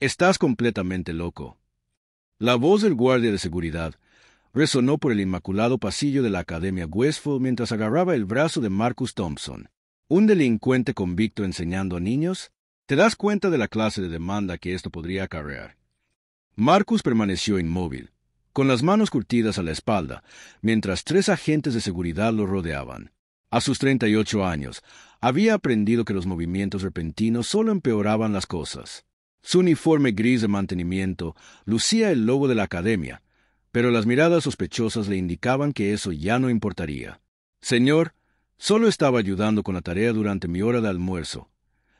Estás completamente loco. La voz del guardia de seguridad resonó por el inmaculado pasillo de la Academia Westfield mientras agarraba el brazo de Marcus Thompson. ¿Un delincuente convicto enseñando a niños? ¿Te das cuenta de la clase de demanda que esto podría acarrear? Marcus permaneció inmóvil, con las manos curtidas a la espalda, mientras 3 agentes de seguridad lo rodeaban. A sus 38 años, había aprendido que los movimientos repentinos solo empeoraban las cosas. Su uniforme gris de mantenimiento lucía el logo de la academia, pero las miradas sospechosas le indicaban que eso ya no importaría. «Señor, solo estaba ayudando con la tarea durante mi hora de almuerzo»,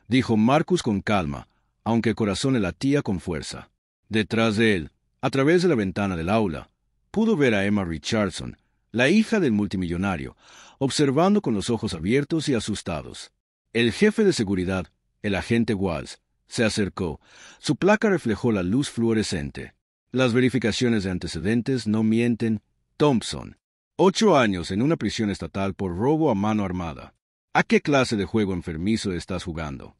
dijo Marcus con calma, aunque el corazón le latía con fuerza. Detrás de él, a través de la ventana del aula, pudo ver a Emma Richardson, la hija del multimillonario, observando con los ojos abiertos y asustados. El jefe de seguridad, el agente Walls, se acercó. Su placa reflejó la luz fluorescente. Las verificaciones de antecedentes no mienten. Thompson, 8 años en una prisión estatal por robo a mano armada. ¿A qué clase de juego enfermizo estás jugando?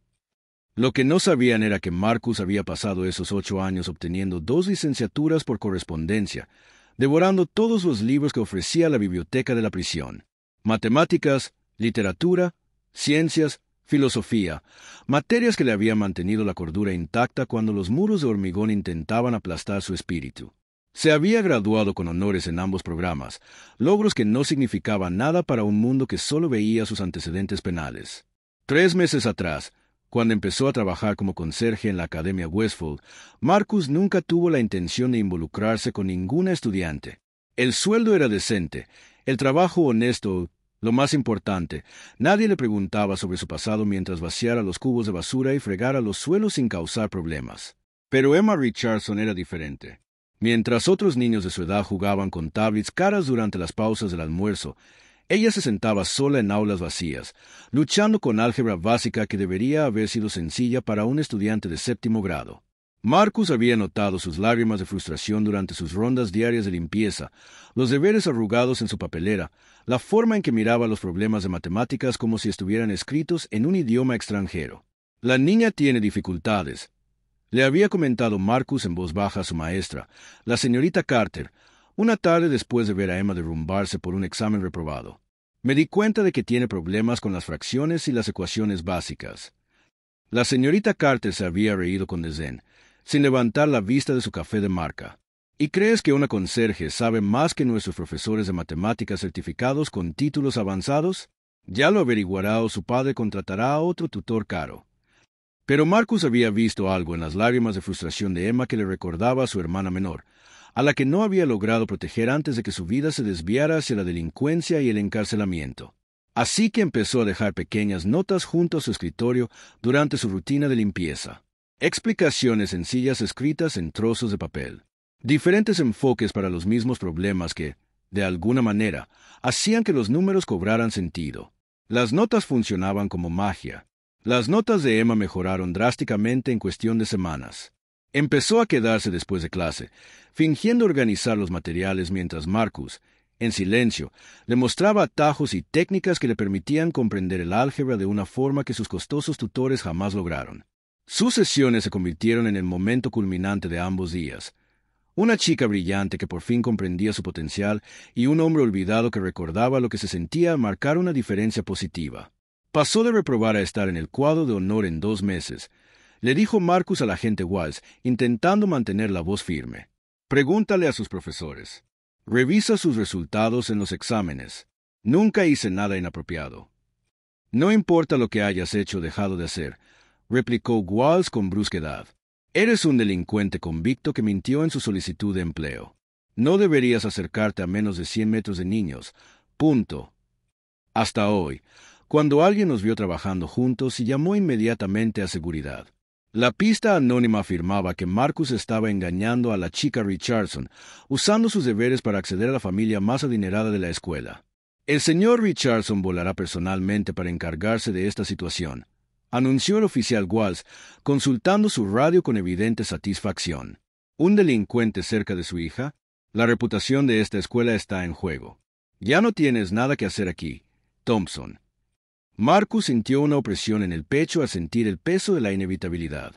Lo que no sabían era que Marcus había pasado esos 8 años obteniendo 2 licenciaturas por correspondencia, devorando todos los libros que ofrecía la biblioteca de la prisión. Matemáticas, literatura, ciencias, filosofía, materias que le habían mantenido la cordura intacta cuando los muros de hormigón intentaban aplastar su espíritu. Se había graduado con honores en ambos programas, logros que no significaban nada para un mundo que solo veía sus antecedentes penales. 3 meses atrás, cuando empezó a trabajar como conserje en la Academia Westfield, Marcus nunca tuvo la intención de involucrarse con ninguna estudiante. El sueldo era decente, el trabajo honesto. Lo más importante, nadie le preguntaba sobre su pasado mientras vaciara los cubos de basura y fregara los suelos sin causar problemas. Pero Emma Richardson era diferente. Mientras otros niños de su edad jugaban con tablets caras durante las pausas del almuerzo, ella se sentaba sola en aulas vacías, luchando con álgebra básica que debería haber sido sencilla para un estudiante de 7º grado. Marcus había notado sus lágrimas de frustración durante sus rondas diarias de limpieza, los deberes arrugados en su papelera, la forma en que miraba los problemas de matemáticas como si estuvieran escritos en un idioma extranjero. «La niña tiene dificultades», le había comentado Marcus en voz baja a su maestra, la señorita Carter, una tarde después de ver a Emma derrumbarse por un examen reprobado. «Me di cuenta de que tiene problemas con las fracciones y las ecuaciones básicas». La señorita Carter se había reído con desdén, sin levantar la vista de su café de marca. ¿Y crees que una conserje sabe más que nuestros profesores de matemáticas certificados con títulos avanzados? Ya lo averiguará o su padre contratará a otro tutor caro. Pero Marcus había visto algo en las lágrimas de frustración de Emma que le recordaba a su hermana menor, a la que no había logrado proteger antes de que su vida se desviara hacia la delincuencia y el encarcelamiento. Así que empezó a dejar pequeñas notas junto a su escritorio durante su rutina de limpieza. Explicaciones sencillas escritas en trozos de papel. Diferentes enfoques para los mismos problemas que, de alguna manera, hacían que los números cobraran sentido. Las notas funcionaban como magia. Las notas de Emma mejoraron drásticamente en cuestión de semanas. Empezó a quedarse después de clase, fingiendo organizar los materiales mientras Marcus, en silencio, le mostraba atajos y técnicas que le permitían comprender el álgebra de una forma que sus costosos tutores jamás lograron. Sus sesiones se convirtieron en el momento culminante de ambos días. Una chica brillante que por fin comprendía su potencial y un hombre olvidado que recordaba lo que se sentía al marcar una diferencia positiva. Pasó de reprobar a estar en el cuadro de honor en 2 meses, le dijo Marcus al agente Walls, intentando mantener la voz firme. Pregúntale a sus profesores. Revisa sus resultados en los exámenes. Nunca hice nada inapropiado. No importa lo que hayas hecho o dejado de hacer, replicó Walls con brusquedad. Eres un delincuente convicto que mintió en su solicitud de empleo. No deberías acercarte a menos de 100 metros de niños. Punto. Hasta hoy, cuando alguien nos vio trabajando juntos y llamó inmediatamente a seguridad. La pista anónima afirmaba que Marcus estaba engañando a la chica Richardson, usando sus deberes para acceder a la familia más adinerada de la escuela. El señor Richardson volará personalmente para encargarse de esta situación, anunció el oficial Walls, consultando su radio con evidente satisfacción. ¿Un delincuente cerca de su hija? La reputación de esta escuela está en juego. Ya no tienes nada que hacer aquí, Thompson. Marcus sintió una opresión en el pecho al sentir el peso de la inevitabilidad.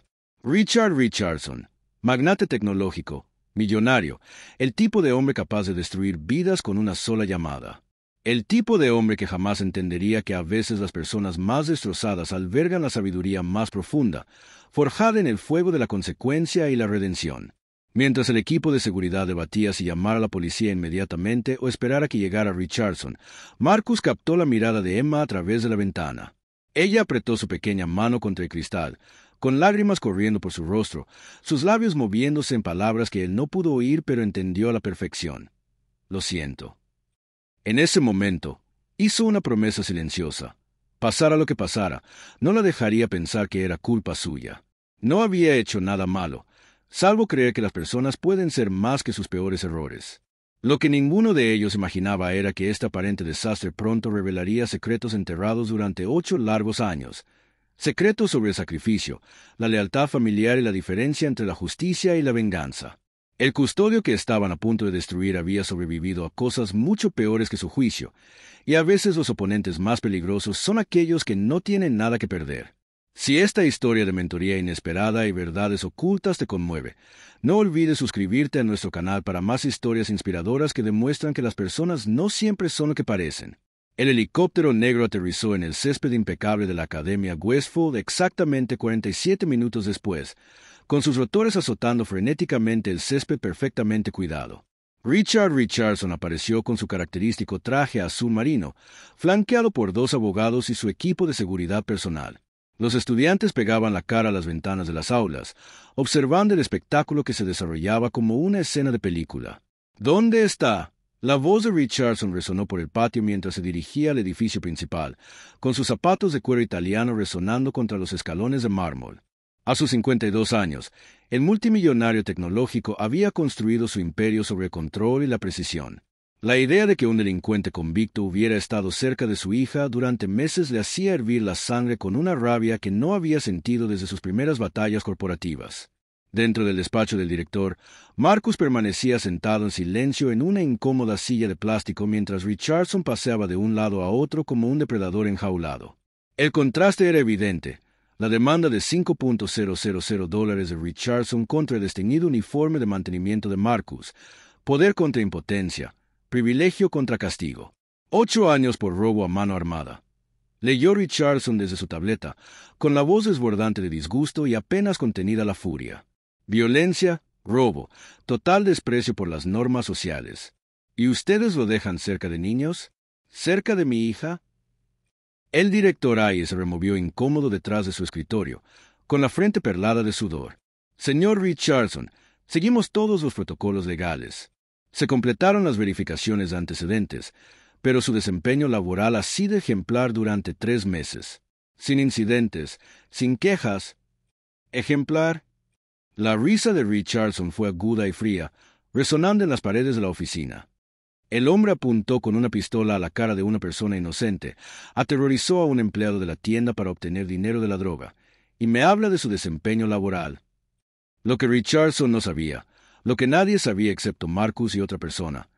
Richard Richardson, magnate tecnológico, millonario, el tipo de hombre capaz de destruir vidas con una sola llamada. El tipo de hombre que jamás entendería que a veces las personas más destrozadas albergan la sabiduría más profunda, forjada en el fuego de la consecuencia y la redención. Mientras el equipo de seguridad debatía si llamar a la policía inmediatamente o esperar a que llegara Richardson, Marcus captó la mirada de Emma a través de la ventana. Ella apretó su pequeña mano contra el cristal, con lágrimas corriendo por su rostro, sus labios moviéndose en palabras que él no pudo oír pero entendió a la perfección. Lo siento. En ese momento, hizo una promesa silenciosa. Pasara lo que pasara, no la dejaría pensar que era culpa suya. No había hecho nada malo, salvo creer que las personas pueden ser más que sus peores errores. Lo que ninguno de ellos imaginaba era que este aparente desastre pronto revelaría secretos enterrados durante 8 largos años. Secretos sobre el sacrificio, la lealtad familiar y la diferencia entre la justicia y la venganza. El custodio que estaban a punto de destruir había sobrevivido a cosas mucho peores que su juicio, y a veces los oponentes más peligrosos son aquellos que no tienen nada que perder. Si esta historia de mentoría inesperada y verdades ocultas te conmueve, no olvides suscribirte a nuestro canal para más historias inspiradoras que demuestran que las personas no siempre son lo que parecen. El helicóptero negro aterrizó en el césped impecable de la Academia Westfield exactamente 47 minutos después, con sus rotores azotando frenéticamente el césped perfectamente cuidado. Richard Richardson apareció con su característico traje azul marino, flanqueado por 2 abogados y su equipo de seguridad personal. Los estudiantes pegaban la cara a las ventanas de las aulas, observando el espectáculo que se desarrollaba como una escena de película. ¿Dónde está? La voz de Richardson resonó por el patio mientras se dirigía al edificio principal, con sus zapatos de cuero italiano resonando contra los escalones de mármol. A sus 52 años, el multimillonario tecnológico había construido su imperio sobre el control y la precisión. La idea de que un delincuente convicto hubiera estado cerca de su hija durante meses le hacía hervir la sangre con una rabia que no había sentido desde sus primeras batallas corporativas. Dentro del despacho del director, Marcus permanecía sentado en silencio en una incómoda silla de plástico mientras Richardson paseaba de un lado a otro como un depredador enjaulado. El contraste era evidente. La demanda de $5,000 de Richardson contra el desteñido uniforme de mantenimiento de Marcus, poder contra impotencia, privilegio contra castigo. 8 años por robo a mano armada. Leyó Richardson desde su tableta, con la voz desbordante de disgusto y apenas contenida la furia. Violencia, robo, total desprecio por las normas sociales. ¿Y ustedes lo dejan cerca de niños? ¿Cerca de mi hija? El director Ayes se removió incómodo detrás de su escritorio, con la frente perlada de sudor. Señor Richardson, seguimos todos los protocolos legales. Se completaron las verificaciones de antecedentes, pero su desempeño laboral ha sido ejemplar durante 3 meses. Sin incidentes, sin quejas. ¿Ejemplar? La risa de Richardson fue aguda y fría, resonando en las paredes de la oficina. El hombre apuntó con una pistola a la cara de una persona inocente, aterrorizó a un empleado de la tienda para obtener dinero de la droga, y me habla de su desempeño laboral. Lo que Richardson no sabía, lo que nadie sabía excepto Marcus y otra persona,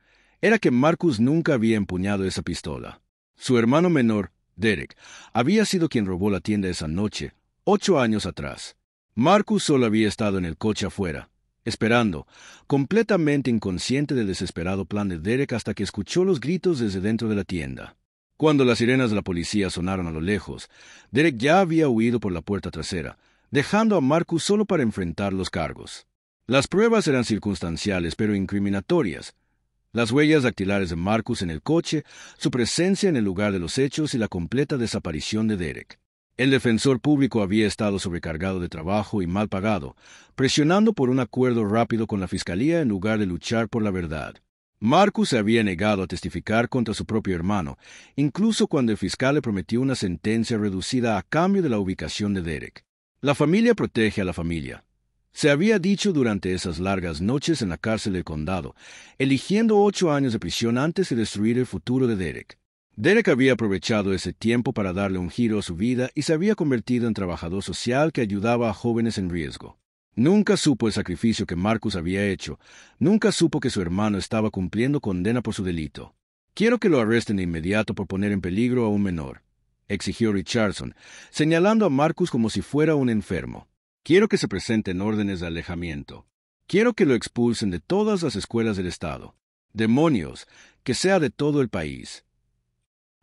era que Marcus nunca había empuñado esa pistola. Su hermano menor, Derek, había sido quien robó la tienda esa noche, 8 años atrás. Marcus solo había estado en el coche afuera, esperando, completamente inconsciente del desesperado plan de Derek hasta que escuchó los gritos desde dentro de la tienda. Cuando las sirenas de la policía sonaron a lo lejos, Derek ya había huido por la puerta trasera, dejando a Marcus solo para enfrentar los cargos. Las pruebas eran circunstanciales pero incriminatorias. Las huellas dactilares de Marcus en el coche, su presencia en el lugar de los hechos y la completa desaparición de Derek. El defensor público había estado sobrecargado de trabajo y mal pagado, presionando por un acuerdo rápido con la fiscalía en lugar de luchar por la verdad. Marcus se había negado a testificar contra su propio hermano, incluso cuando el fiscal le prometió una sentencia reducida a cambio de la ubicación de Derek. La familia protege a la familia. Se había dicho durante esas largas noches en la cárcel del condado, eligiendo 8 años de prisión antes de destruir el futuro de Derek. Derek había aprovechado ese tiempo para darle un giro a su vida y se había convertido en trabajador social que ayudaba a jóvenes en riesgo. Nunca supo el sacrificio que Marcus había hecho, nunca supo que su hermano estaba cumpliendo condena por su delito. «Quiero que lo arresten de inmediato por poner en peligro a un menor», exigió Richardson, señalando a Marcus como si fuera un enfermo. Quiero que se presenten órdenes de alejamiento. Quiero que lo expulsen de todas las escuelas del estado. Demonios, que sea de todo el país.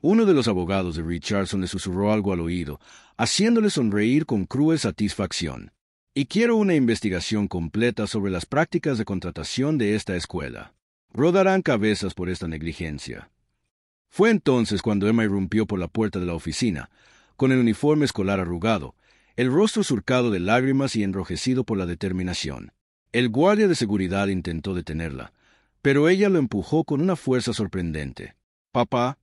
Uno de los abogados de Richardson le susurró algo al oído, haciéndole sonreír con cruel satisfacción. Y quiero una investigación completa sobre las prácticas de contratación de esta escuela. Rodarán cabezas por esta negligencia. Fue entonces cuando Emma irrumpió por la puerta de la oficina, con el uniforme escolar arrugado, el rostro surcado de lágrimas y enrojecido por la determinación. El guardia de seguridad intentó detenerla, pero ella lo empujó con una fuerza sorprendente. «Papá,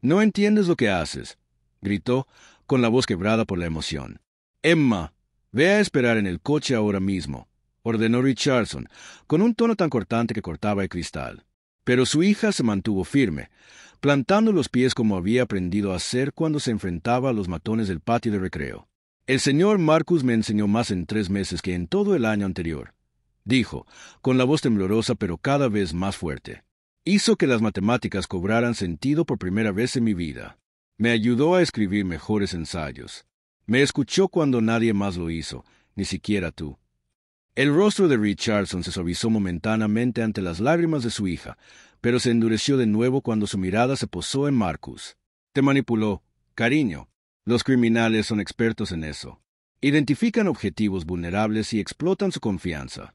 ¿no entiendes lo que haces?», gritó, con la voz quebrada por la emoción. «Emma, ve a esperar en el coche ahora mismo», ordenó Richardson, con un tono tan cortante que cortaba el cristal. Pero su hija se mantuvo firme, plantando los pies como había aprendido a hacer cuando se enfrentaba a los matones del patio de recreo. «El señor Marcus me enseñó más en 3 meses que en todo el año anterior», dijo, con la voz temblorosa pero cada vez más fuerte. «Hizo que las matemáticas cobraran sentido por primera vez en mi vida. Me ayudó a escribir mejores ensayos. Me escuchó cuando nadie más lo hizo, ni siquiera tú». El rostro de Richardson se suavizó momentáneamente ante las lágrimas de su hija, pero se endureció de nuevo cuando su mirada se posó en Marcus. «Te manipuló, cariño. Los criminales son expertos en eso. Identifican objetivos vulnerables y explotan su confianza».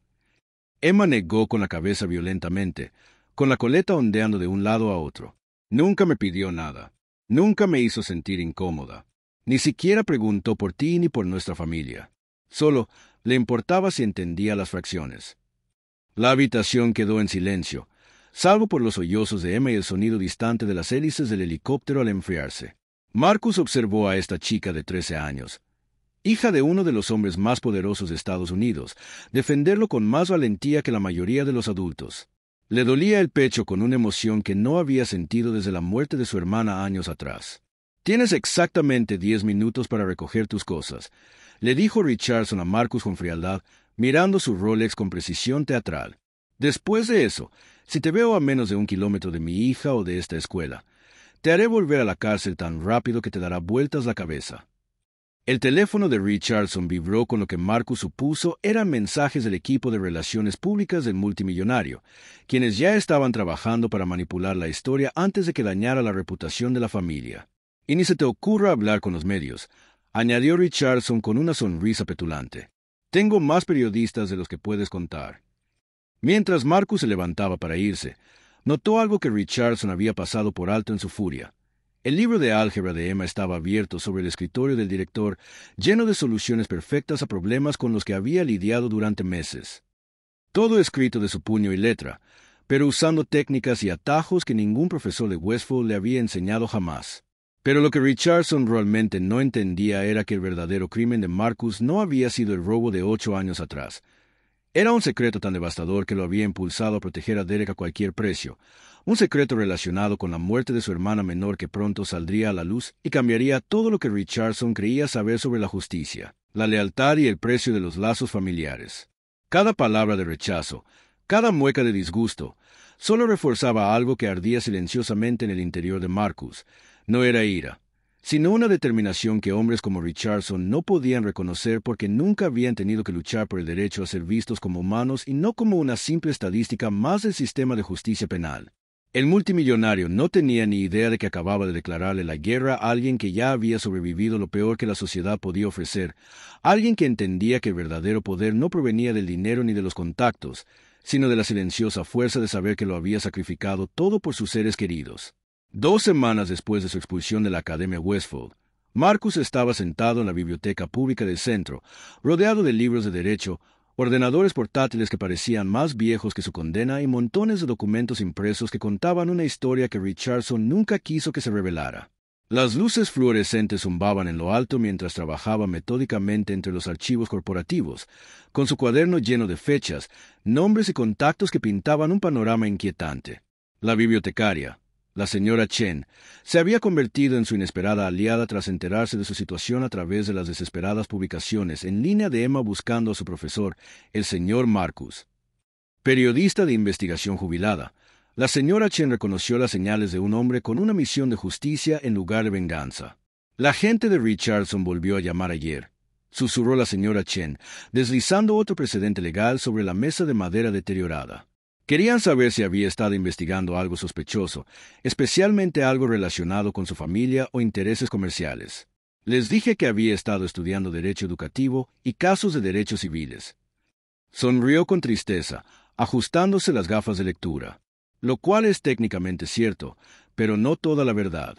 Emma negó con la cabeza violentamente, con la coleta ondeando de un lado a otro. «Nunca me pidió nada. Nunca me hizo sentir incómoda. Ni siquiera preguntó por ti ni por nuestra familia. Solo le importaba si entendía las fracciones». La habitación quedó en silencio, salvo por los sollozos de Emma y el sonido distante de las hélices del helicóptero al enfriarse. Marcus observó a esta chica de 13 años, hija de uno de los hombres más poderosos de Estados Unidos, defenderlo con más valentía que la mayoría de los adultos. Le dolía el pecho con una emoción que no había sentido desde la muerte de su hermana años atrás. «Tienes exactamente 10 minutos para recoger tus cosas», le dijo Richardson a Marcus con frialdad, mirando su Rolex con precisión teatral. «Después de eso, si te veo a menos de 1 kilómetro de mi hija o de esta escuela, te haré volver a la cárcel tan rápido que te dará vueltas la cabeza». El teléfono de Richardson vibró con lo que Marcus supuso eran mensajes del equipo de relaciones públicas del multimillonario, quienes ya estaban trabajando para manipular la historia antes de que dañara la reputación de la familia. «Y ni se te ocurra hablar con los medios», añadió Richardson con una sonrisa petulante. «Tengo más periodistas de los que puedes contar». Mientras Marcus se levantaba para irse, notó algo que Richardson había pasado por alto en su furia. El libro de álgebra de Emma estaba abierto sobre el escritorio del director, lleno de soluciones perfectas a problemas con los que había lidiado durante meses. Todo escrito de su puño y letra, pero usando técnicas y atajos que ningún profesor de Westfield le había enseñado jamás. Pero lo que Richardson realmente no entendía era que el verdadero crimen de Marcus no había sido el robo de 8 años atrás. Era un secreto tan devastador que lo había impulsado a proteger a Derek a cualquier precio, un secreto relacionado con la muerte de su hermana menor que pronto saldría a la luz y cambiaría todo lo que Richardson creía saber sobre la justicia, la lealtad y el precio de los lazos familiares. Cada palabra de rechazo, cada mueca de disgusto, solo reforzaba algo que ardía silenciosamente en el interior de Marcus. No era ira, sino una determinación que hombres como Richardson no podían reconocer porque nunca habían tenido que luchar por el derecho a ser vistos como humanos y no como una simple estadística más del sistema de justicia penal. El multimillonario no tenía ni idea de que acababa de declararle la guerra a alguien que ya había sobrevivido lo peor que la sociedad podía ofrecer, alguien que entendía que el verdadero poder no provenía del dinero ni de los contactos, sino de la silenciosa fuerza de saber que lo había sacrificado todo por sus seres queridos. 2 semanas después de su expulsión de la Academia Westfield, Marcus estaba sentado en la biblioteca pública del centro, rodeado de libros de derecho, ordenadores portátiles que parecían más viejos que su condena y montones de documentos impresos que contaban una historia que Richardson nunca quiso que se revelara. Las luces fluorescentes zumbaban en lo alto mientras trabajaba metódicamente entre los archivos corporativos, con su cuaderno lleno de fechas, nombres y contactos que pintaban un panorama inquietante. La bibliotecaria, la señora Chen, se había convertido en su inesperada aliada tras enterarse de su situación a través de las desesperadas publicaciones en línea de Emma buscando a su profesor, el señor Marcus. Periodista de investigación jubilada, la señora Chen reconoció las señales de un hombre con una misión de justicia en lugar de venganza. La gente de Richardson volvió a llamar ayer, susurró la señora Chen, deslizando otro precedente legal sobre la mesa de madera deteriorada. Querían saber si había estado investigando algo sospechoso, especialmente algo relacionado con su familia o intereses comerciales. Les dije que había estado estudiando derecho educativo y casos de derechos civiles. Sonrió con tristeza, ajustándose las gafas de lectura. Lo cual es técnicamente cierto, pero no toda la verdad.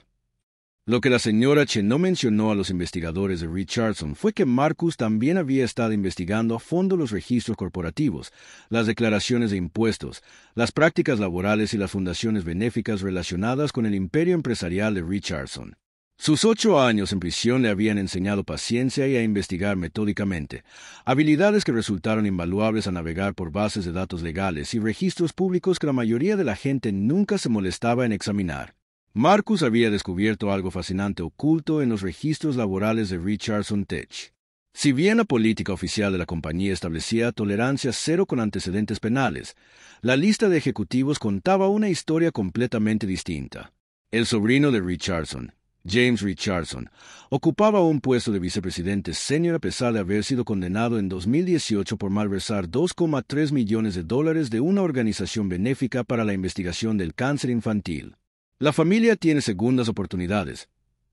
Lo que la señora Chen no mencionó a los investigadores de Richardson fue que Marcus también había estado investigando a fondo los registros corporativos, las declaraciones de impuestos, las prácticas laborales y las fundaciones benéficas relacionadas con el imperio empresarial de Richardson. Sus 8 años en prisión le habían enseñado paciencia y a investigar metódicamente, habilidades que resultaron invaluables a navegar por bases de datos legales y registros públicos que la mayoría de la gente nunca se molestaba en examinar. Marcus había descubierto algo fascinante oculto en los registros laborales de Richardson Tech. Si bien la política oficial de la compañía establecía tolerancia cero con antecedentes penales, la lista de ejecutivos contaba una historia completamente distinta. El sobrino de Richardson, James Richardson, ocupaba un puesto de vicepresidente senior a pesar de haber sido condenado en 2018 por malversar $2,3 millones de una organización benéfica para la investigación del cáncer infantil. La familia tiene segundas oportunidades,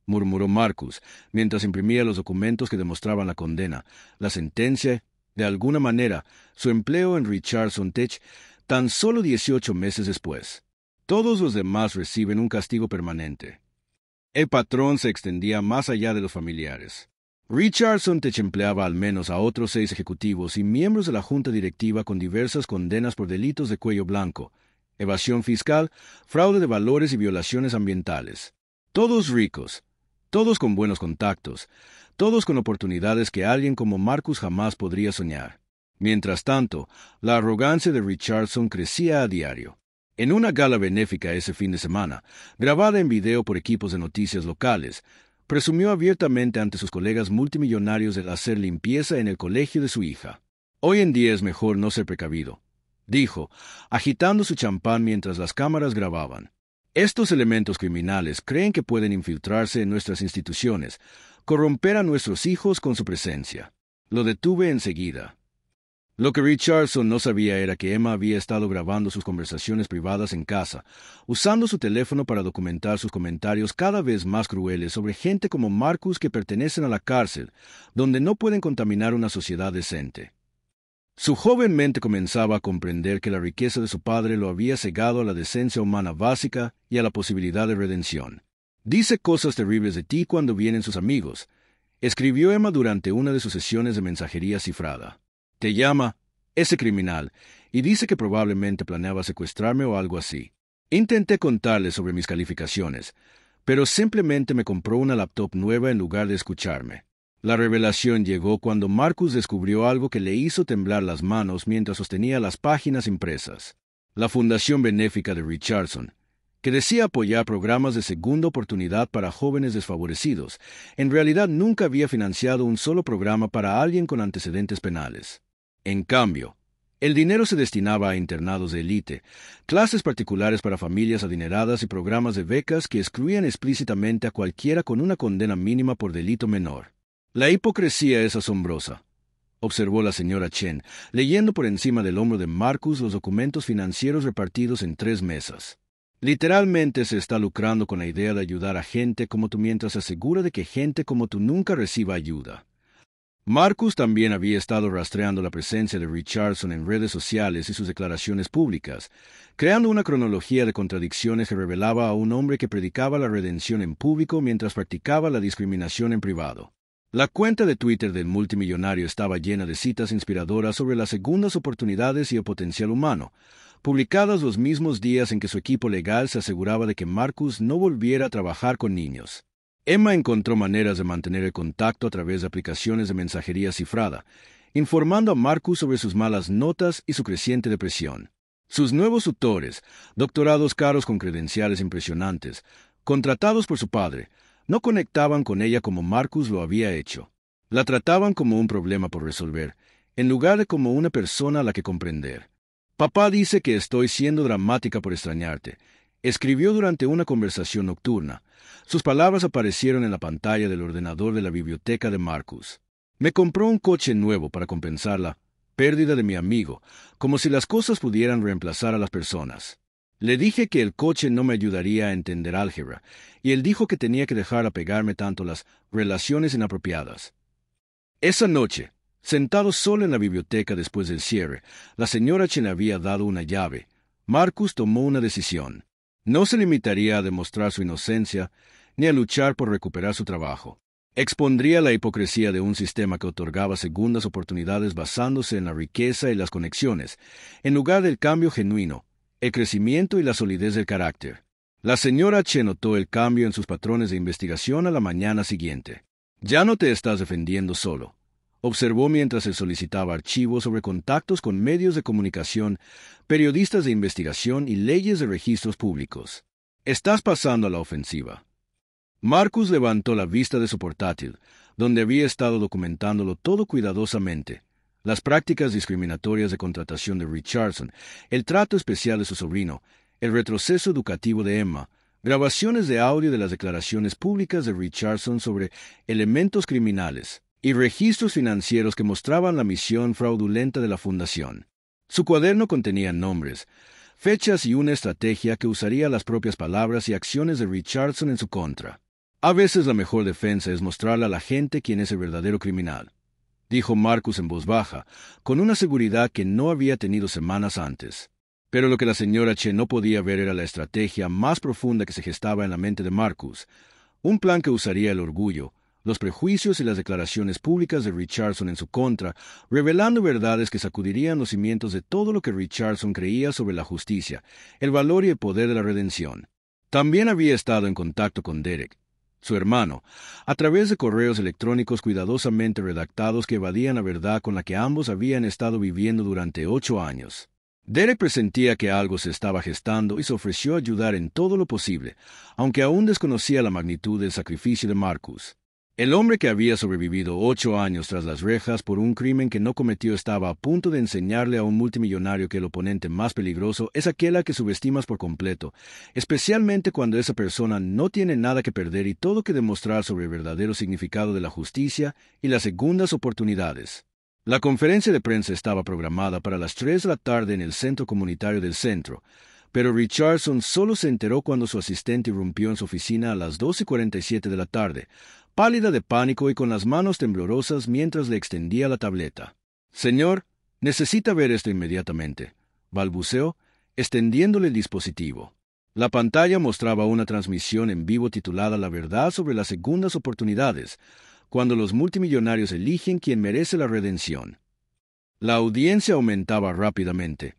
murmuró Marcus, mientras imprimía los documentos que demostraban la condena, la sentencia, de alguna manera, su empleo en Richardson Tech, tan solo 18 meses después. Todos los demás reciben un castigo permanente. El patrón se extendía más allá de los familiares. Richardson Tech empleaba al menos a otros 6 ejecutivos y miembros de la junta directiva con diversas condenas por delitos de cuello blanco, evasión fiscal, fraude de valores y violaciones ambientales. Todos ricos, todos con buenos contactos, todos con oportunidades que alguien como Marcus jamás podría soñar. Mientras tanto, la arrogancia de Richardson crecía a diario. En una gala benéfica ese fin de semana, grabada en video por equipos de noticias locales, presumió abiertamente ante sus colegas multimillonarios de hacer limpieza en el colegio de su hija. Hoy en día es mejor no ser precavido, dijo, agitando su champán mientras las cámaras grababan. Estos elementos criminales creen que pueden infiltrarse en nuestras instituciones, corromper a nuestros hijos con su presencia. Lo detuve enseguida. Lo que Richardson no sabía era que Emma había estado grabando sus conversaciones privadas en casa, usando su teléfono para documentar sus comentarios cada vez más crueles sobre gente como Marcus que pertenecen a la cárcel, donde no pueden contaminar una sociedad decente. Su joven mente comenzaba a comprender que la riqueza de su padre lo había cegado a la decencia humana básica y a la posibilidad de redención. Dice cosas terribles de ti cuando vienen sus amigos, escribió Emma durante una de sus sesiones de mensajería cifrada. Te llama, ese criminal, y dice que probablemente planeaba secuestrarme o algo así. Intenté contarle sobre mis calificaciones, pero simplemente me compró una laptop nueva en lugar de escucharme. La revelación llegó cuando Marcus descubrió algo que le hizo temblar las manos mientras sostenía las páginas impresas. La Fundación Benéfica de Richardson, que decía apoyar programas de segunda oportunidad para jóvenes desfavorecidos, en realidad nunca había financiado un solo programa para alguien con antecedentes penales. En cambio, el dinero se destinaba a internados de élite, clases particulares para familias adineradas y programas de becas que excluían explícitamente a cualquiera con una condena mínima por delito menor. La hipocresía es asombrosa, observó la señora Chen, leyendo por encima del hombro de Marcus los documentos financieros repartidos en 3 mesas. Literalmente se está lucrando con la idea de ayudar a gente como tú mientras se asegura de que gente como tú nunca reciba ayuda. Marcus también había estado rastreando la presencia de Richardson en redes sociales y sus declaraciones públicas, creando una cronología de contradicciones que revelaba a un hombre que predicaba la redención en público mientras practicaba la discriminación en privado. La cuenta de Twitter del multimillonario estaba llena de citas inspiradoras sobre las segundas oportunidades y el potencial humano, publicadas los mismos días en que su equipo legal se aseguraba de que Marcus no volviera a trabajar con niños. Emma encontró maneras de mantener el contacto a través de aplicaciones de mensajería cifrada, informando a Marcus sobre sus malas notas y su creciente depresión. Sus nuevos tutores, doctorados caros con credenciales impresionantes, contratados por su padre, no conectaban con ella como Marcus lo había hecho. La trataban como un problema por resolver, en lugar de como una persona a la que comprender. Papá dice que estoy siendo dramática por extrañarte, escribió durante una conversación nocturna. Sus palabras aparecieron en la pantalla del ordenador de la biblioteca de Marcus. Me compró un coche nuevo para compensar la pérdida de mi amigo, como si las cosas pudieran reemplazar a las personas. Le dije que el coche no me ayudaría a entender álgebra, y él dijo que tenía que dejar a pegarme tanto las relaciones inapropiadas. Esa noche, sentado solo en la biblioteca después del cierre, la señora Chen había dado una llave. Marcus tomó una decisión. No se limitaría a demostrar su inocencia, ni a luchar por recuperar su trabajo. Expondría la hipocresía de un sistema que otorgaba segundas oportunidades basándose en la riqueza y las conexiones, en lugar del cambio genuino, el crecimiento y la solidez del carácter. La señora Chen notó el cambio en sus patrones de investigación a la mañana siguiente. «Ya no te estás defendiendo solo», observó mientras se solicitaba archivos sobre contactos con medios de comunicación, periodistas de investigación y leyes de registros públicos. «Estás pasando a la ofensiva». Marcus levantó la vista de su portátil, donde había estado documentándolo todo cuidadosamente. Las prácticas discriminatorias de contratación de Richardson, el trato especial de su sobrino, el retroceso educativo de Emma, grabaciones de audio de las declaraciones públicas de Richardson sobre elementos criminales, y registros financieros que mostraban la misión fraudulenta de la fundación. Su cuaderno contenía nombres, fechas y una estrategia que usaría las propias palabras y acciones de Richardson en su contra. A veces la mejor defensa es mostrarle a la gente quién es el verdadero criminal, dijo Marcus en voz baja, con una seguridad que no había tenido semanas antes. Pero lo que la señora Chen no podía ver era la estrategia más profunda que se gestaba en la mente de Marcus, un plan que usaría el orgullo, los prejuicios y las declaraciones públicas de Richardson en su contra, revelando verdades que sacudirían los cimientos de todo lo que Richardson creía sobre la justicia, el valor y el poder de la redención. También había estado en contacto con Derek, su hermano, a través de correos electrónicos cuidadosamente redactados que evadían la verdad con la que ambos habían estado viviendo durante 8 años. Derek presentía que algo se estaba gestando y se ofreció a ayudar en todo lo posible, aunque aún desconocía la magnitud del sacrificio de Marcus. El hombre que había sobrevivido 8 años tras las rejas por un crimen que no cometió estaba a punto de enseñarle a un multimillonario que el oponente más peligroso es aquel a que subestimas por completo, especialmente cuando esa persona no tiene nada que perder y todo que demostrar sobre el verdadero significado de la justicia y las segundas oportunidades. La conferencia de prensa estaba programada para las 3 de la tarde en el centro comunitario del centro, pero Richardson solo se enteró cuando su asistente irrumpió en su oficina a las 2:47 de la tarde, pálida de pánico y con las manos temblorosas mientras le extendía la tableta. «Señor, necesita ver esto inmediatamente», balbuceó, extendiéndole el dispositivo. La pantalla mostraba una transmisión en vivo titulada La verdad sobre las segundas oportunidades, cuando los multimillonarios eligen quien merece la redención. La audiencia aumentaba rápidamente.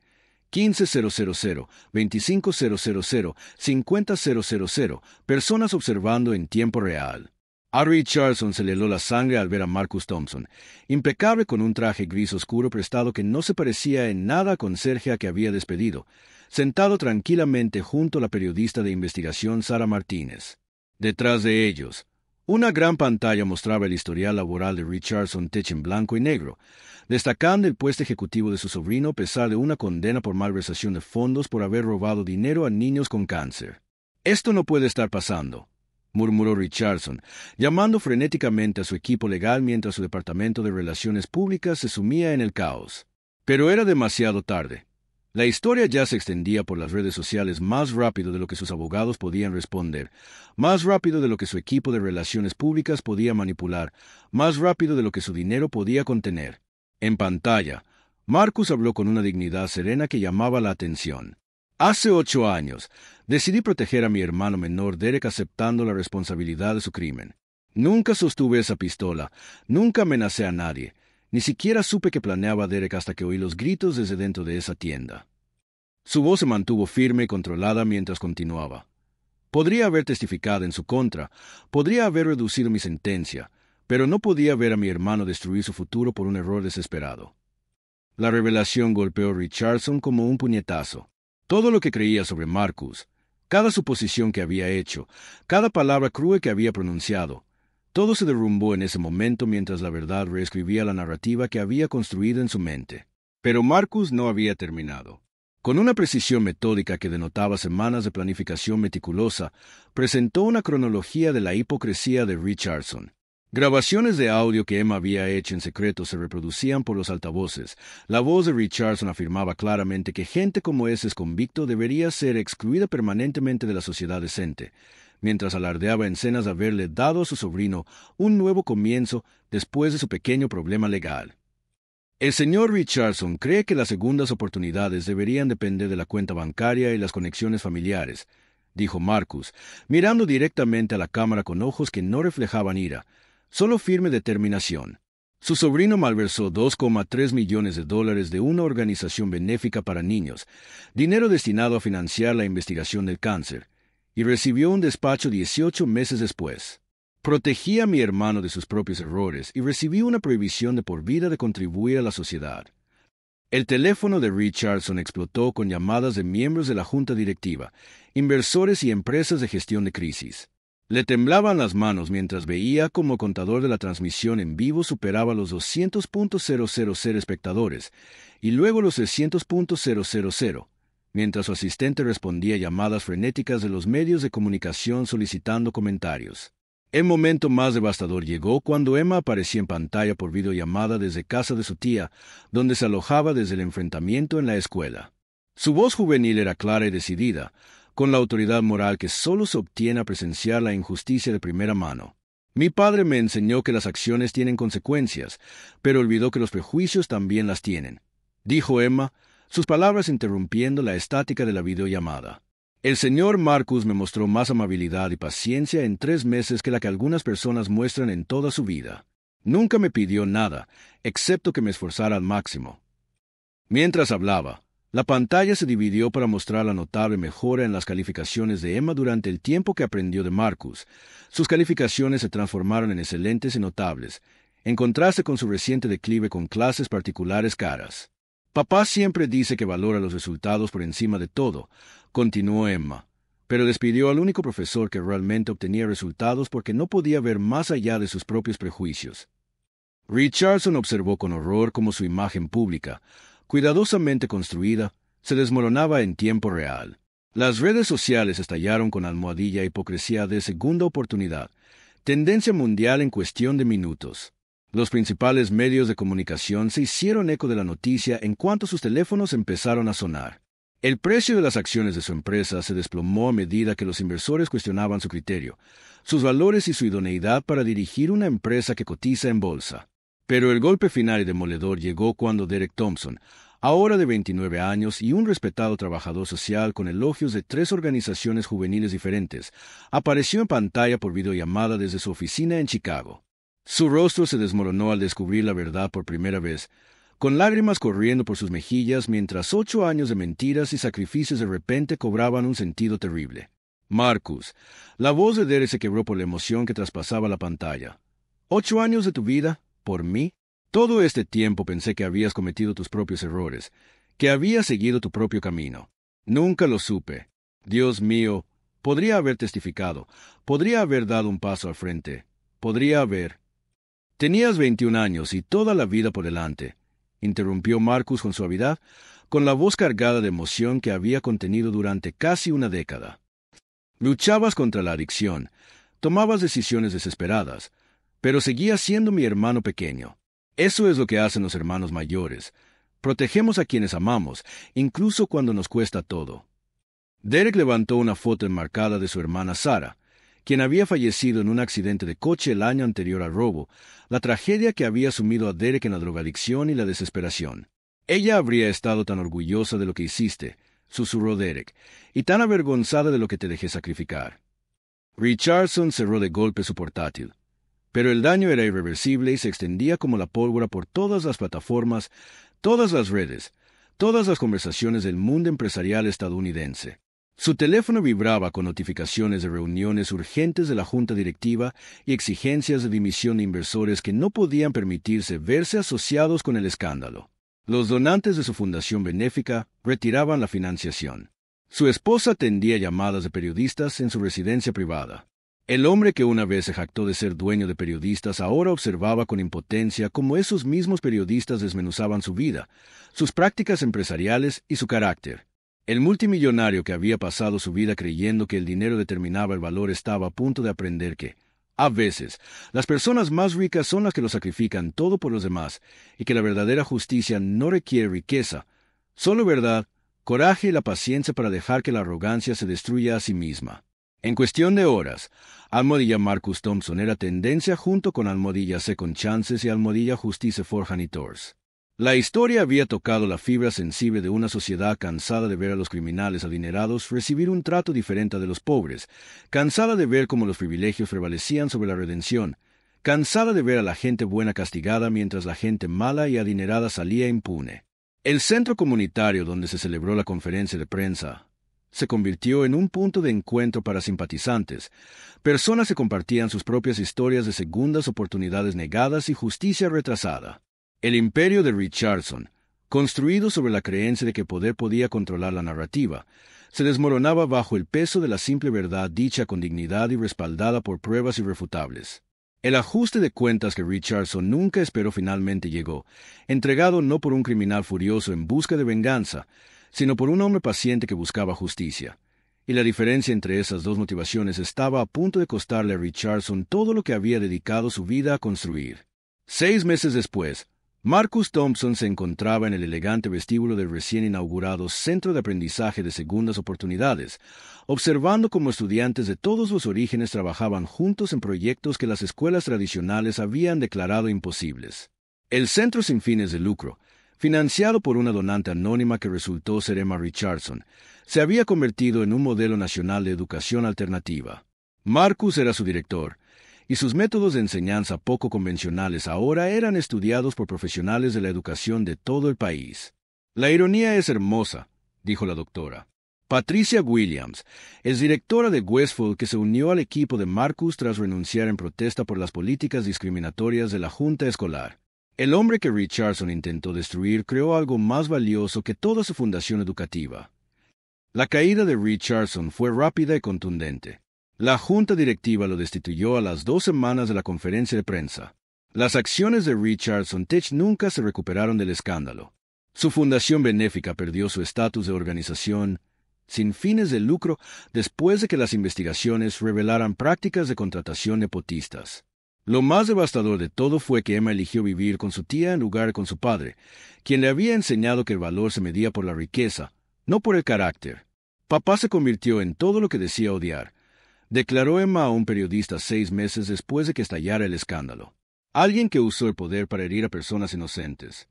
15,000, 25,000, 50,000, personas observando en tiempo real. A Richardson se le heló la sangre al ver a Marcus Thompson, impecable con un traje gris oscuro prestado que no se parecía en nada al conserje a que había despedido, sentado tranquilamente junto a la periodista de investigación Sara Martínez. Detrás de ellos, una gran pantalla mostraba el historial laboral de Richardson Tech en blanco y negro, destacando el puesto ejecutivo de su sobrino a pesar de una condena por malversación de fondos por haber robado dinero a niños con cáncer. «Esto no puede estar pasando», murmuró Richardson, llamando frenéticamente a su equipo legal mientras su departamento de relaciones públicas se sumía en el caos. Pero era demasiado tarde. La historia ya se extendía por las redes sociales más rápido de lo que sus abogados podían responder, más rápido de lo que su equipo de relaciones públicas podía manipular, más rápido de lo que su dinero podía contener. En pantalla, Marcus habló con una dignidad serena que llamaba la atención. «Hace 8 años, decidí proteger a mi hermano menor Derek aceptando la responsabilidad de su crimen. Nunca sostuve esa pistola, nunca amenacé a nadie. Ni siquiera supe que planeaba Derek hasta que oí los gritos desde dentro de esa tienda». Su voz se mantuvo firme y controlada mientras continuaba. «Podría haber testificado en su contra, podría haber reducido mi sentencia, pero no podía ver a mi hermano destruir su futuro por un error desesperado». La revelación golpeó a Richardson como un puñetazo. Todo lo que creía sobre Marcus, cada suposición que había hecho, cada palabra cruel que había pronunciado, todo se derrumbó en ese momento mientras la verdad reescribía la narrativa que había construido en su mente. Pero Marcus no había terminado. Con una precisión metódica que denotaba semanas de planificación meticulosa, presentó una cronología de la hipocresía de Richardson. Grabaciones de audio que Emma había hecho en secreto se reproducían por los altavoces. La voz de Richardson afirmaba claramente que gente como ese convicto debería ser excluida permanentemente de la sociedad decente, mientras alardeaba en cenas de haberle dado a su sobrino un nuevo comienzo después de su pequeño problema legal. El señor Richardson cree que las segundas oportunidades deberían depender de la cuenta bancaria y las conexiones familiares, dijo Marcus, mirando directamente a la cámara con ojos que no reflejaban ira, solo firme determinación. Su sobrino malversó $2,3 millones de una organización benéfica para niños, dinero destinado a financiar la investigación del cáncer, y recibió un despacho 18 meses después. Protegí a mi hermano de sus propios errores y recibí una prohibición de por vida de contribuir a la sociedad. El teléfono de Richardson explotó con llamadas de miembros de la junta directiva, inversores y empresas de gestión de crisis. Le temblaban las manos mientras veía cómo el contador de la transmisión en vivo superaba los 200.000 espectadores y luego los 300.000, mientras su asistente respondía a llamadas frenéticas de los medios de comunicación solicitando comentarios. El momento más devastador llegó cuando Emma apareció en pantalla por videollamada desde casa de su tía, donde se alojaba desde el enfrentamiento en la escuela. Su voz juvenil era clara y decidida, con la autoridad moral que solo se obtiene a presenciar la injusticia de primera mano. Mi padre me enseñó que las acciones tienen consecuencias, pero olvidó que los prejuicios también las tienen, dijo Emma, sus palabras interrumpiendo la estática de la videollamada. El señor Marcus me mostró más amabilidad y paciencia en 3 meses que la que algunas personas muestran en toda su vida. Nunca me pidió nada, excepto que me esforzara al máximo. Mientras hablaba, la pantalla se dividió para mostrar la notable mejora en las calificaciones de Emma durante el tiempo que aprendió de Marcus. Sus calificaciones se transformaron en excelentes y notables, en contraste con su reciente declive con clases particulares caras. Papá siempre dice que valora los resultados por encima de todo, continuó Emma, pero despidió al único profesor que realmente obtenía resultados porque no podía ver más allá de sus propios prejuicios. Richardson observó con horror cómo su imagen pública, cuidadosamente construida, se desmoronaba en tiempo real. Las redes sociales estallaron con almohadilla hipocresía de segunda oportunidad, tendencia mundial en cuestión de minutos. Los principales medios de comunicación se hicieron eco de la noticia en cuanto sus teléfonos empezaron a sonar. El precio de las acciones de su empresa se desplomó a medida que los inversores cuestionaban su criterio, sus valores y su idoneidad para dirigir una empresa que cotiza en bolsa. Pero el golpe final y demoledor llegó cuando Derek Thompson, ahora de 29 años y un respetado trabajador social con elogios de 3 organizaciones juveniles diferentes, apareció en pantalla por videollamada desde su oficina en Chicago. Su rostro se desmoronó al descubrir la verdad por primera vez, con lágrimas corriendo por sus mejillas mientras 8 años de mentiras y sacrificios de repente cobraban un sentido terrible. Marcus, la voz de Derek se quebró por la emoción que traspasaba la pantalla. ¿8 años de tu vida? ¿Por mí? Todo este tiempo pensé que habías cometido tus propios errores, que habías seguido tu propio camino. Nunca lo supe. Dios mío, podría haber testificado, podría haber dado un paso al frente, podría haber... Tenías 21 años y toda la vida por delante, interrumpió Marcus con suavidad, con la voz cargada de emoción que había contenido durante casi una década. Luchabas contra la adicción, tomabas decisiones desesperadas, pero seguías siendo mi hermano pequeño. Eso es lo que hacen los hermanos mayores. Protegemos a quienes amamos, incluso cuando nos cuesta todo. Derek levantó una foto enmarcada de su hermana Sarah, quien había fallecido en un accidente de coche el año anterior al robo, la tragedia que había sumido a Derek en la drogadicción y la desesperación. Ella habría estado tan orgullosa de lo que hiciste, susurró Derek, y tan avergonzada de lo que te dejé sacrificar. Richardson cerró de golpe su portátil. Pero el daño era irreversible y se extendía como la pólvora por todas las plataformas, todas las redes, todas las conversaciones del mundo empresarial estadounidense. Su teléfono vibraba con notificaciones de reuniones urgentes de la junta directiva y exigencias de dimisión de inversores que no podían permitirse verse asociados con el escándalo. Los donantes de su fundación benéfica retiraban la financiación. Su esposa atendía llamadas de periodistas en su residencia privada. El hombre que una vez se jactó de ser dueño de periodistas ahora observaba con impotencia cómo esos mismos periodistas desmenuzaban su vida, sus prácticas empresariales y su carácter. El multimillonario que había pasado su vida creyendo que el dinero determinaba el valor estaba a punto de aprender que, A veces, las personas más ricas son las que lo sacrifican todo por los demás, y que la verdadera justicia no requiere riqueza, solo verdad, coraje y la paciencia para dejar que la arrogancia se destruya a sí misma. En cuestión de horas, Almohadilla Marcus Thompson era tendencia junto con Almohadilla Second Chances y Almohadilla Justice for Janitors. La historia había tocado la fibra sensible de una sociedad cansada de ver a los criminales adinerados recibir un trato diferente de los pobres, cansada de ver cómo los privilegios prevalecían sobre la redención, cansada de ver a la gente buena castigada mientras la gente mala y adinerada salía impune. El centro comunitario donde se celebró la conferencia de prensa se convirtió en un punto de encuentro para simpatizantes. Personas que compartían sus propias historias de segundas oportunidades negadas y justicia retrasada. El imperio de Richardson, construido sobre la creencia de que poder podía controlar la narrativa, se desmoronaba bajo el peso de la simple verdad dicha con dignidad y respaldada por pruebas irrefutables. El ajuste de cuentas que Richardson nunca esperó finalmente llegó, entregado no por un criminal furioso en busca de venganza, sino por un hombre paciente que buscaba justicia. Y la diferencia entre esas dos motivaciones estaba a punto de costarle a Richardson todo lo que había dedicado su vida a construir. 6 meses después, Marcus Thompson se encontraba en el elegante vestíbulo del recién inaugurado Centro de Aprendizaje de Segundas Oportunidades, observando cómo estudiantes de todos los orígenes trabajaban juntos en proyectos que las escuelas tradicionales habían declarado imposibles. El centro sin fines de lucro, financiado por una donante anónima que resultó ser Emma Richardson, se había convertido en un modelo nacional de educación alternativa. Marcus era su director, y sus métodos de enseñanza poco convencionales ahora eran estudiados por profesionales de la educación de todo el país. La ironía es hermosa, dijo la doctora. Patricia Williams es directora de Westfield que se unió al equipo de Marcus tras renunciar en protesta por las políticas discriminatorias de la Junta Escolar. El hombre que Richardson intentó destruir creó algo más valioso que toda su fundación educativa. La caída de Richardson fue rápida y contundente. La junta directiva lo destituyó a las 2 semanas de la conferencia de prensa. Las acciones de Richardson Tech nunca se recuperaron del escándalo. Su fundación benéfica perdió su estatus de organización sin fines de lucro después de que las investigaciones revelaran prácticas de contratación nepotistas. Lo más devastador de todo fue que Emma eligió vivir con su tía en lugar de con su padre, quien le había enseñado que el valor se medía por la riqueza, no por el carácter. Papá se convirtió en todo lo que decía odiar, declaró Emma a un periodista 6 meses después de que estallara el escándalo. Alguien que usó el poder para herir a personas inocentes.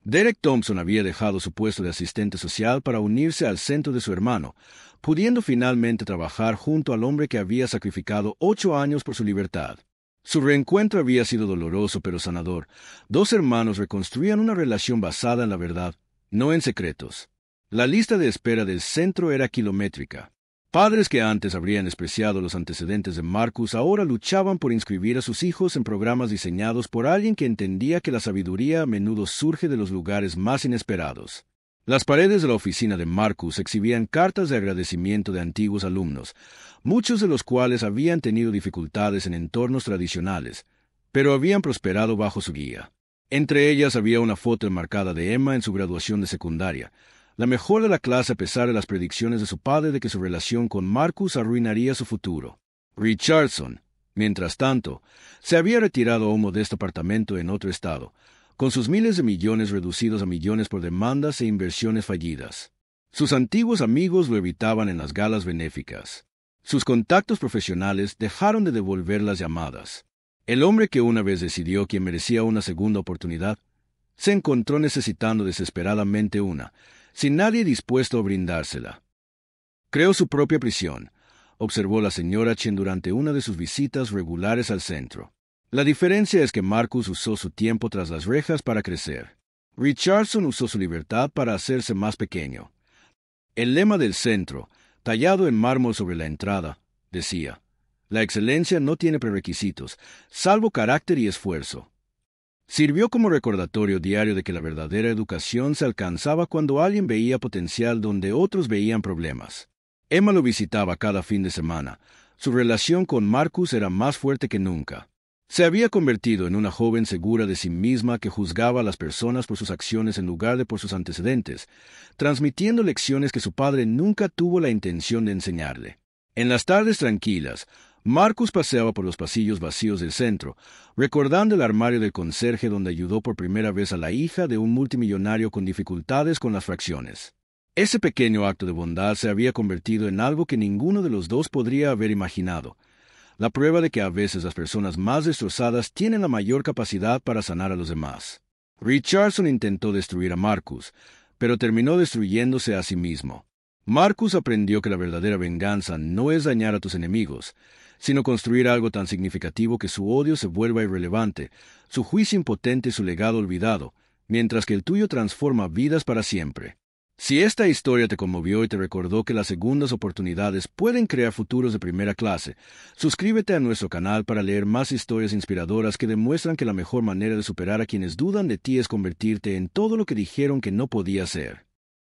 Derek Thompson había dejado su puesto de asistente social para unirse al centro de su hermano, pudiendo finalmente trabajar junto al hombre que había sacrificado 8 años por su libertad. Su reencuentro había sido doloroso pero sanador. 2 hermanos reconstruían una relación basada en la verdad, no en secretos. La lista de espera del centro era kilométrica. Padres que antes habrían despreciado los antecedentes de Marcus ahora luchaban por inscribir a sus hijos en programas diseñados por alguien que entendía que la sabiduría a menudo surge de los lugares más inesperados. Las paredes de la oficina de Marcus exhibían cartas de agradecimiento de antiguos alumnos, muchos de los cuales habían tenido dificultades en entornos tradicionales, pero habían prosperado bajo su guía. Entre ellas había una foto enmarcada de Emma en su graduación de secundaria, la mejor de la clase a pesar de las predicciones de su padre de que su relación con Marcus arruinaría su futuro. Richardson, mientras tanto, se había retirado a un modesto apartamento en otro estado, con sus miles de millones reducidos a millones por demandas e inversiones fallidas. Sus antiguos amigos lo evitaban en las galas benéficas. Sus contactos profesionales dejaron de devolver las llamadas. El hombre que una vez decidió quién merecía una segunda oportunidad, se encontró necesitando desesperadamente una, sin nadie dispuesto a brindársela. Creó su propia prisión, observó la señora Chen durante una de sus visitas regulares al centro. La diferencia es que Marcus usó su tiempo tras las rejas para crecer. Richardson usó su libertad para hacerse más pequeño. El lema del centro, tallado en mármol sobre la entrada, decía: la excelencia no tiene prerequisitos, salvo carácter y esfuerzo. Sirvió como recordatorio diario de que la verdadera educación se alcanzaba cuando alguien veía potencial donde otros veían problemas. Emma lo visitaba cada fin de semana. Su relación con Marcus era más fuerte que nunca. Se había convertido en una joven segura de sí misma que juzgaba a las personas por sus acciones en lugar de por sus antecedentes, transmitiendo lecciones que su padre nunca tuvo la intención de enseñarle. En las tardes tranquilas, Marcus paseaba por los pasillos vacíos del centro, recordando el armario del conserje donde ayudó por primera vez a la hija de un multimillonario con dificultades con las fracciones. Ese pequeño acto de bondad se había convertido en algo que ninguno de los dos podría haber imaginado, la prueba de que a veces las personas más destrozadas tienen la mayor capacidad para sanar a los demás. Richardson intentó destruir a Marcus, pero terminó destruyéndose a sí mismo. Marcus aprendió que la verdadera venganza no es dañar a tus enemigos, sino construir algo tan significativo que su odio se vuelva irrelevante, su juicio impotente y su legado olvidado, mientras que el tuyo transforma vidas para siempre. Si esta historia te conmovió y te recordó que las segundas oportunidades pueden crear futuros de primera clase, suscríbete a nuestro canal para leer más historias inspiradoras que demuestran que la mejor manera de superar a quienes dudan de ti es convertirte en todo lo que dijeron que no podías ser.